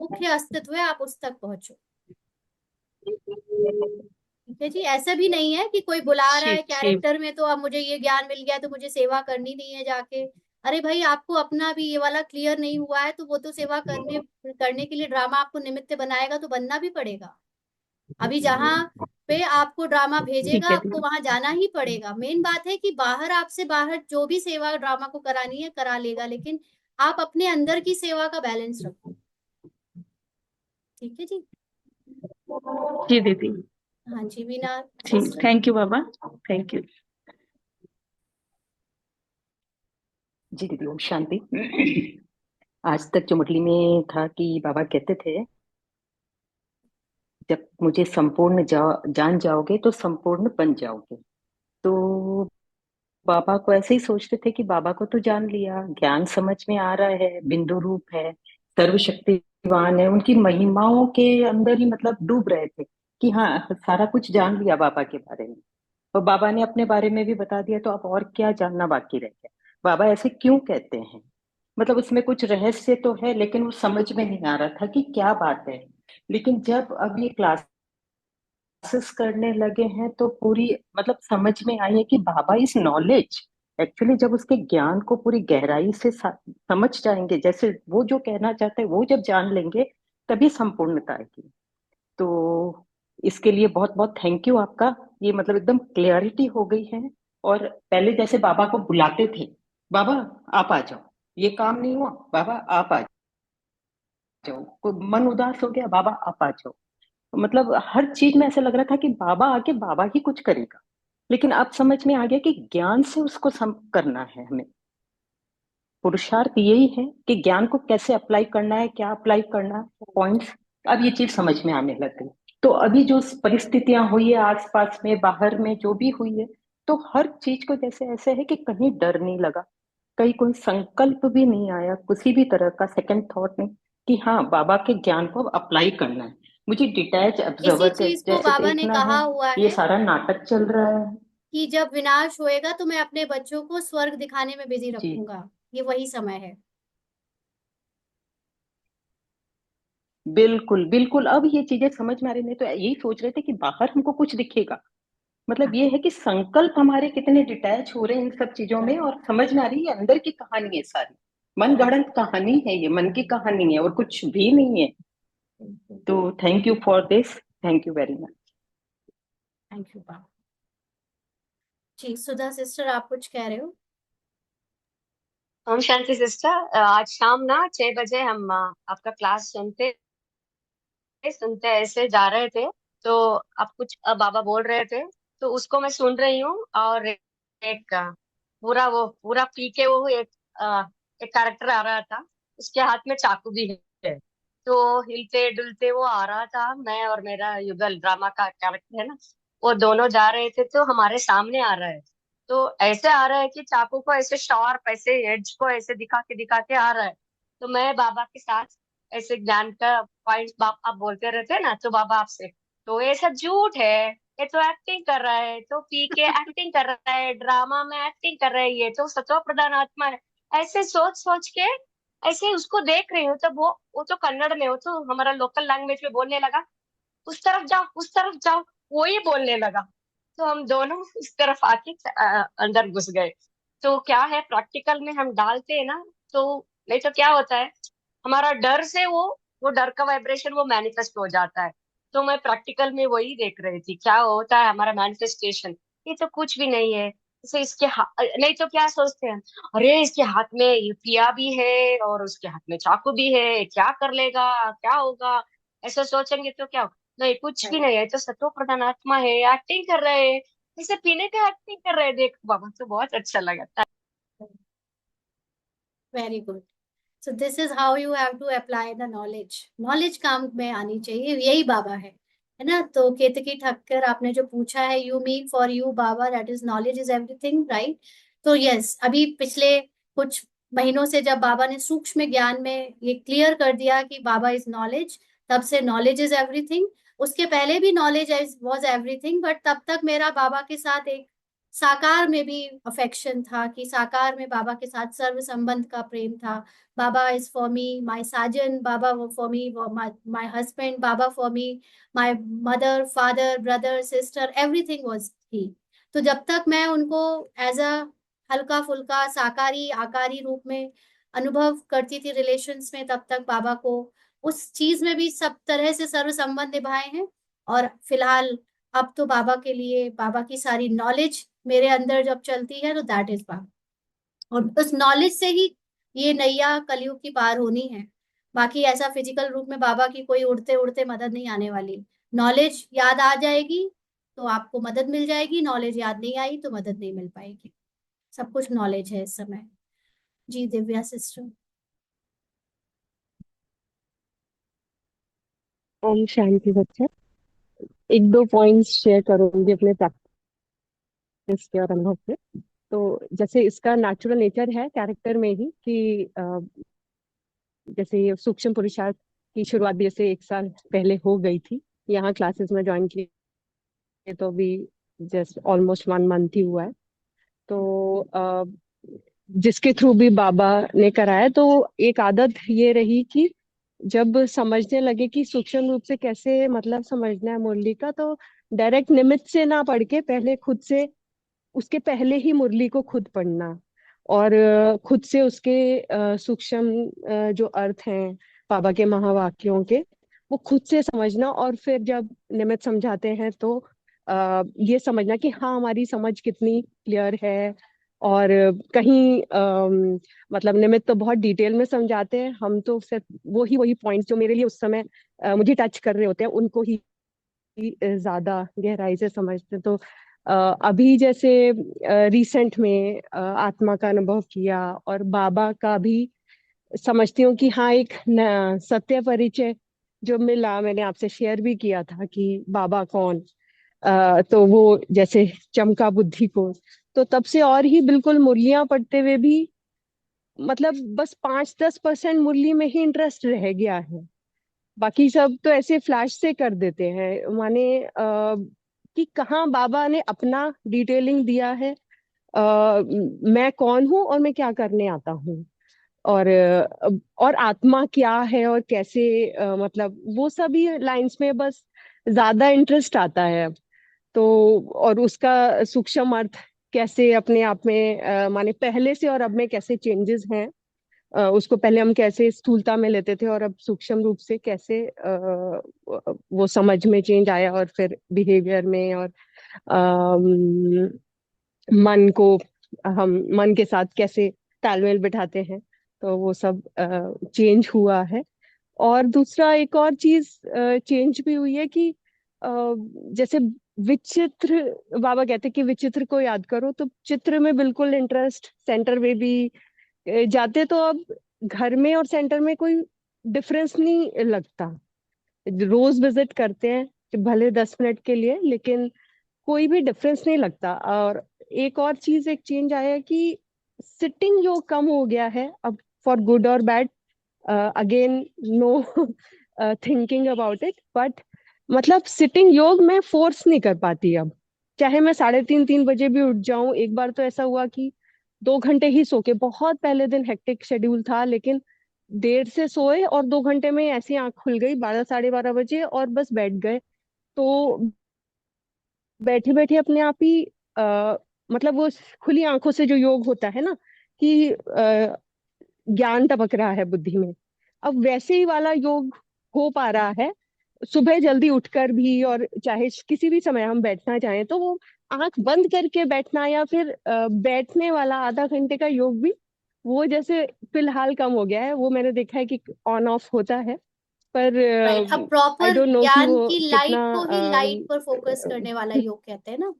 मुख्य अस्तित्व है, आप उस तक पहुंचो। ठीक है जी। ऐसा भी नहीं है कि कोई बुला रहा है शिव शिव, कैरेक्टर में तो अब मुझे ये ज्ञान मिल गया तो मुझे सेवा करनी नहीं है जाके। अरे भाई, आपको अपना भी ये वाला क्लियर नहीं हुआ है तो वो तो सेवा करने करने के लिए ड्रामा आपको निमित्त बनाएगा तो बनना भी पड़ेगा। अभी जहां पे आपको ड्रामा भेजेगा ठीक है आपको दीदी, वहां जाना ही पड़ेगा। मेन बात है कि बाहर, आपसे बाहर जो भी सेवा ड्रामा को करानी है करा लेगा, लेकिन आप अपने अंदर की सेवा का बैलेंस रखो। ठीक है जी। जी दीदी, हाँ जी, Meena ji sister. Thank you बाबा, थैंक यू। जी दीदी, ओम शांति। आज तक जो मुरली में था कि बाबा कहते थे, जब मुझे संपूर्ण जान जाओगे तो संपूर्ण बन जाओगे। तो बाबा को ऐसे ही सोचते थे कि बाबा को तो जान लिया, ज्ञान समझ में आ रहा है, बिंदु रूप है, सर्वशक्तिवान है, उनकी महिमाओं के अंदर ही मतलब डूब रहे थे कि हाँ सारा कुछ जान लिया बाबा के बारे में। और बाबा ने अपने बारे में भी बता दिया, तो अब और क्या जानना बाकी रह गया। बाबा ऐसे क्यों कहते हैं, मतलब उसमें कुछ रहस्य तो है, लेकिन वो समझ में नहीं आ रहा था कि क्या बात है। लेकिन जब अब ये क्लासेस करने लगे हैं तो पूरी मतलब समझ में आई है कि बाबा इज नॉलेज। एक्चुअली जब उसके ज्ञान को पूरी गहराई से समझ जाएंगे, जैसे वो जो कहना चाहते हैं वो जब जान लेंगे, तभी संपूर्णता आएगी। तो इसके लिए बहुत बहुत थैंक यू आपका। ये मतलब एकदम क्लियरिटी हो गई है। और पहले जैसे बाबा को बुलाते थे, बाबा आप आ जाओ, ये काम नहीं हुआ, बाबा आप आ जाओ, कोई मन उदास हो गया, बाबा आप आ जाओ। मतलब हर चीज में ऐसा लग रहा था कि बाबा आके बाबा ही कुछ करेगा। लेकिन अब समझ में आ गया कि ज्ञान से उसको करना है हमें। पुरुषार्थ यही है कि ज्ञान को कैसे अप्लाई करना है, क्या अप्लाई करना है, पॉइंट्स। अब ये चीज समझ में आने लग गई। तो अभी जो परिस्थितियां हुई है आसपास में, बाहर में जो भी हुई है, तो हर चीज को जैसे ऐसे है कि कहीं डर नहीं लगा, कहीं कोई संकल्प भी नहीं आया, किसी भी तरह का सेकंड थॉट नहीं कि हाँ बाबा के ज्ञान को अप्लाई करना है। मुझे डिटैच इसी ऑब्जर्वर के चीज को जैसे बाबा ने देखना कहा है। हुआ ये है सारा नाटक चल रहा है। कि जब विनाश होएगा तो मैं अपने बच्चों को स्वर्ग दिखाने में बिजी जी रखूंगा। ये वही समय है। बिल्कुल बिल्कुल, अब ये चीजें समझ में आ रही। नहीं तो यही सोच रहे थे कि बाहर हमको कुछ दिखेगा, मतलब ये है कि संकल्प हमारे कितने डिटैच हो रहे हैं इन सब चीजों में, और समझ में आ रही है अंदर की कहानी है सारी। मन गढ़ंत कहानी है, ये मन की कहानी है और कुछ भी नहीं है। तो thank you for this, thank you very much. Thank you Baba ji. Sudha sister, आप कुछ कह रहे हो? ओम शांति सिस्टर, आज शाम ना 6 बजे हम आपका क्लास सुनते सुनते ऐसे जा रहे थे। तो आप कुछ बाबा बोल रहे थे, तो उसको मैं सुन रही हूँ। और एक पूरा पी के वो एक कैरेक्टर आ रहा था, उसके हाथ में चाकू भी है। तो हिलते डुलते वो आ रहा था, मैं और मेरा युगल ड्रामा का कैरेक्टर है ना, वो दोनों जा रहे थे, तो हमारे सामने आ रहा है। तो ऐसे आ रहा है कि चाकू को ऐसे शार्प ऐसे एज को ऐसे दिखा के आ रहा है। तो मैं बाबा के साथ ऐसे ज्ञान का पॉइंट बाप आप बोलते रहते हैं ना, तो बाबा आपसे, तो ये सब झूठ है, ये तो एक्टिंग कर रहा है, तो पी के एक्टिंग कर रहा है, ड्रामा में एक्टिंग कर रहा है, ये तो सत्व प्रधान आत्मा है। ऐसे सोच सोच के ऐसे उसको देख रही हूँ, तब वो तो कन्नड़ में, वो तो हमारा लोकल लैंग्वेज में बोलने लगा, उस तरफ जाओ उस तरफ जाओ, वो ही बोलने लगा। तो हम दोनों उस तरफ आके अंदर घुस गए। तो क्या है, प्रैक्टिकल में हम डालते हैं ना, तो नहीं तो क्या होता है, हमारा डर से वो डर का वाइब्रेशन वो मैनिफेस्ट हो जाता है। तो मैं प्रैक्टिकल में वही देख रही थी, क्या होता है हमारा मैनिफेस्टेशन। ये तो कुछ भी नहीं है, जैसे नहीं तो क्या सोचते हैं, अरे इसके हाथ में ये पिया भी है और उसके हाथ में चाकू भी है, क्या कर लेगा, क्या होगा, ऐसा सोचेंगे तो क्या होगा? नहीं, कुछ भी नहीं है, तो सतो प्रधान आत्मा है, एक्टिंग कर रहे हैं, जैसे पीने का एक्टिंग कर रहे हैं। देख बाबा, तो बहुत अच्छा लगा। Very good. So this is how you have to apply the knowledge. Knowledge काम में आनी चाहिए, यही बाबा है ना। तो केतकी ठक्कर, आपने जो पूछा है, you mean for you Baba that is knowledge is everything, right? तो यस, अभी पिछले कुछ महीनों से जब बाबा ने सूक्ष्म ज्ञान में ये क्लियर कर दिया कि बाबा इज नॉलेज, तब से नॉलेज इज एवरीथिंग। उसके पहले भी नॉलेज वॉज एवरीथिंग, बट तब तक मेरा बाबा के साथ एक साकार में भी अफेक्शन था, कि साकार में बाबा के साथ सर्व संबंध का प्रेम था। बाबा इज फॉर मी माय साजन, बाबा फॉर मी माय हस्बैंड, बाबा for me my mother father brother sister, everything was he. तो जब तक मैं उनको एज अ हल्का फुल्का साकारी आकारी रूप में अनुभव करती थी रिलेशंस में, तब तक बाबा को उस चीज में भी सब तरह से सर्व संबंध निभाए हैं। और फिलहाल अब तो बाबा के लिए बाबा की सारी नॉलेज मेरे अंदर जब चलती है, तो दैट इज बाबा। और उस नॉलेज से ही ये नैया कलयुग की पार होनी है। बाकी ऐसा फिजिकल रूप में बाबा की कोई उड़ते उड़ते मदद नहीं आने वाली। नॉलेज याद आ जाएगी तो आपको मदद मिल जाएगी, नॉलेज याद नहीं आई तो मदद नहीं मिल पाएगी। सब कुछ नॉलेज है इस समय। जी दिव्या सिस्टर। ओम शांति बच्चा, एक दो पॉइंट्स शेयर करूंगी अपने इसके और अनुभव से। तो जैसे इसका नेचुरल नेचर है कैरेक्टर में ही कि जैसे ये सूक्ष्म पुरुषार्थ की शुरुआत भी जैसे 1 साल पहले हो गई थी, यहाँ क्लासेस में ज्वाइन किए तो अभी जस्ट ऑलमोस्ट 1 मंथ ही हुआ है। तो जिसके थ्रू भी बाबा ने कराया, तो एक आदत ये रही कि जब समझने लगे कि सूक्ष्म रूप से कैसे मतलब समझना है मुरली का, तो डायरेक्ट निमित्त से ना पढ़ के पहले खुद से, उसके पहले ही मुरली को खुद पढ़ना और खुद से उसके सूक्ष्म जो अर्थ हैं बाबा के महावाक्यों के, वो खुद से समझना। और फिर जब निमित्त समझाते हैं तो ये समझना कि हाँ हमारी समझ कितनी क्लियर है। और कहीं मतलब निमित्त तो बहुत डिटेल में समझाते हैं, हम तो सिर्फ वही पॉइंट्स जो मेरे लिए उस समय मुझे टच कर रहे होते हैं उनको ही ज्यादा गहराई से समझते हैं। तो अभी जैसे रिसेंट में आत्मा का अनुभव किया और बाबा का भी समझती हूँ कि हाँ एक सत्य परिचय जो मिला, मैंने आपसे शेयर भी किया था कि बाबा कौन, तो वो जैसे चमका बुद्धि को। तो तब से और ही बिल्कुल मुरलियां पढ़ते हुए भी मतलब बस 5-10% मुरली में ही इंटरेस्ट रह गया है, बाकी सब तो ऐसे फ्लैश से कर देते हैं। माने कि कहाँ बाबा ने अपना डिटेलिंग दिया है, मैं कौन हूँ और मैं क्या करने आता हूँ, और आत्मा क्या है और कैसे, मतलब वो सभी लाइंस में बस ज्यादा इंटरेस्ट आता है। तो और उसका सूक्ष्म अर्थ कैसे अपने आप में माने पहले से और अब में कैसे चेंजेस हैं, उसको पहले हम कैसे स्थूलता में लेते थे और अब सूक्ष्म रूप से कैसे वो समझ में चेंज आया, और फिर बिहेवियर में, और अम, मन को हम मन के साथ कैसे तालमेल बिठाते हैं, तो वो सब चेंज हुआ है। और दूसरा एक और चीज चेंज भी हुई है कि जैसे विचित्र, बाबा कहते हैं कि विचित्र को याद करो, तो चित्र में बिल्कुल इंटरेस्ट, सेंटर में भी जाते तो अब घर में और सेंटर में कोई डिफरेंस नहीं लगता। रोज विजिट करते हैं कि भले 10 मिनट के लिए, लेकिन कोई भी डिफरेंस नहीं लगता। और एक और चीज एक चेंज आया है कि सिटिंग जो कम हो गया है अब, फॉर गुड और bad, again no thinking about it, but मतलब सिटिंग योग मैं फोर्स नहीं कर पाती अब, चाहे मैं 3:30-3 बजे भी उठ जाऊं। एक बार तो ऐसा हुआ कि 2 घंटे ही सो के, बहुत पहले दिन हेक्टिक शेड्यूल था, लेकिन देर से सोए और 2 घंटे में ऐसी आंख खुल गई 12-12:30 बजे और बस बैठ गए। तो बैठे बैठे अपने आप ही मतलब वो खुली आंखों से जो योग होता है ना कि ज्ञान टपक रहा है बुद्धि में, अब वैसे ही वाला योग हो पा रहा है सुबह जल्दी उठकर भी। और चाहे किसी भी समय हम बैठना चाहें तो वो आंख बंद करके बैठना, या फिर बैठने वाला आधा घंटे का योग भी वो जैसे फिलहाल कम हो गया है। वो मैंने देखा है कि ऑन ऑफ होता है, पर राइट, अब आई प्रॉपर डोंट नो कि ज्ञान वो की कितना लाइट को ही लाइट पर फोकस करने वाला योग कहते हैं ना।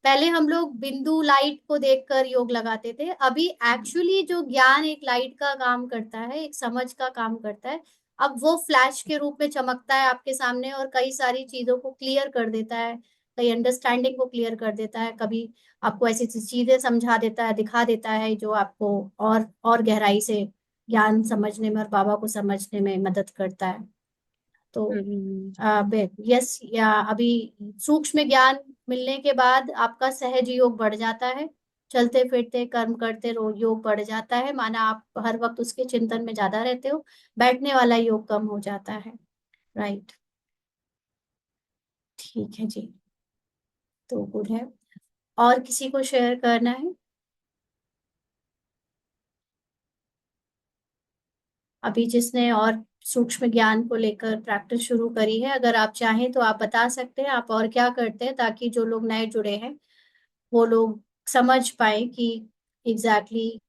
पहले हम लोग बिंदु लाइट को देखकर योग लगाते थे, अभी एक्चुअली जो ज्ञान एक लाइट का काम करता है, एक समझ का काम करता है, अब वो फ्लैश के रूप में चमकता है आपके सामने और कई सारी चीजों को क्लियर कर देता है, कई अंडरस्टैंडिंग को क्लियर कर देता है, कभी आपको ऐसी चीजें समझा देता है, दिखा देता है जो आपको और गहराई से ज्ञान समझने में और बाबा को समझने में मदद करता है। तो हम्म, यस, या अभी सूक्ष्म ज्ञान मिलने के बाद आपका सहज योग बढ़ जाता है, चलते फिरते कर्म करते योग बढ़ जाता है, माना आप हर वक्त उसके चिंतन में ज्यादा रहते हो, बैठने वाला योग कम हो जाता है। राइट, ठीक है जी, तो गुड है। और किसी को शेयर करना है? अभी जिसने और सूक्ष्म ज्ञान को लेकर प्रैक्टिस शुरू करी है, अगर आप चाहें तो आप बता सकते हैं आप और क्या करते हैं, ताकि जो लोग नए जुड़े हैं वो लोग समझ पाए कि एग्जैक्टली